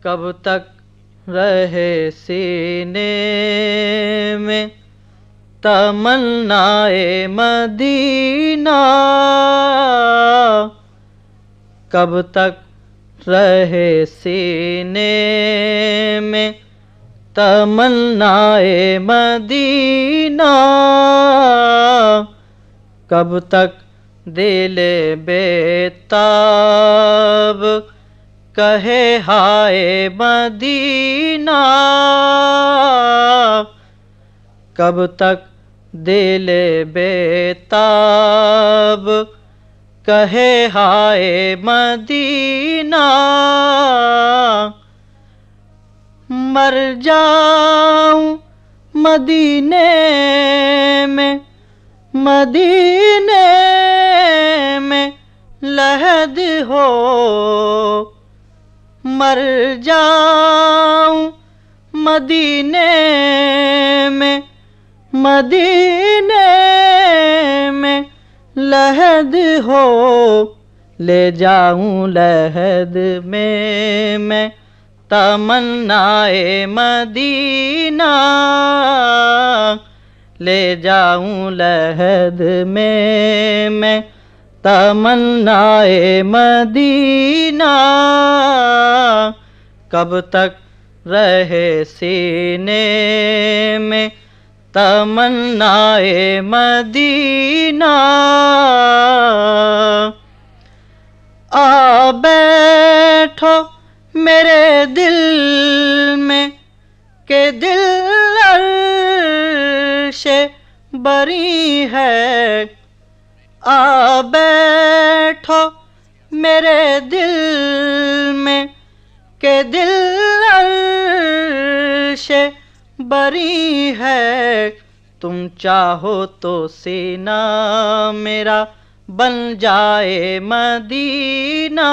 कब तक रहे सीने में तमन्नाए मदीना, कब तक रहे सीने में तमन्नाए मदीना, कब तक दिल बेताब कहे हाय मदीना, कब तक दिल बेताब कहे हाय मदीना। मर जाऊं मदीने में, मदीने में लहद हो, मर जाऊं मदीने में, मदीने में लहद हो, ले जाऊं लहद में मैं तमन्नाए मदीना, ले जाऊं लहद में मैं तमन्नाए मदीना, कब तक रहे सीने में तमन्नाए मदीना। आ बैठो मेरे दिल में के दिल अर्शे बरी है, आ बैठो मेरे दिल में के दिल अर्शे बरी है, तुम चाहो तो सीना मेरा बन जाए मदीना,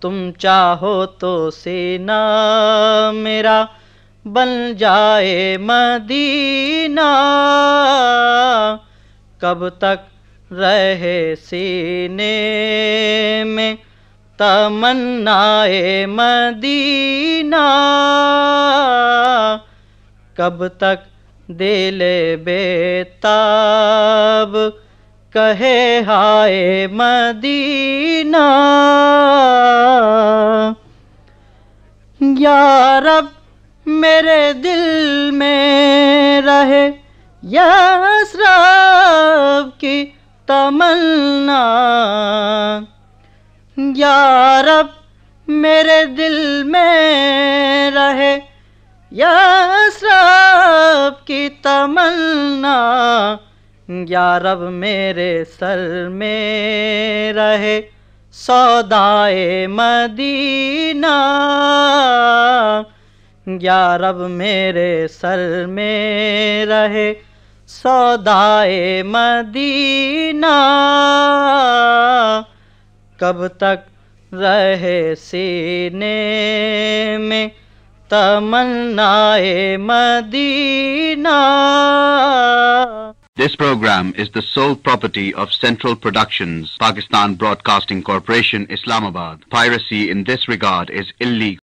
तुम चाहो तो सीना मेरा बन जाए मदीना, कब तक रहे सीने में तमन्नाए मदीना, कब तक दिल बेताब कहे हाय मदीना। या रब मेरे दिल में रहे यसरब की तमन्ना, या रब मेरे दिल में रहे यसरब की तमन्ना, या रब मेरे सर में रहे सौदाए मदीना, या रब मेरे सर में रहे सौदाए मदीना, कब तक रहे सीने में तमन्नाए Medina. This program is the sole property of Central Productions, Pakistan Broadcasting Corporation, Islamabad. Piracy in this regard is illegal.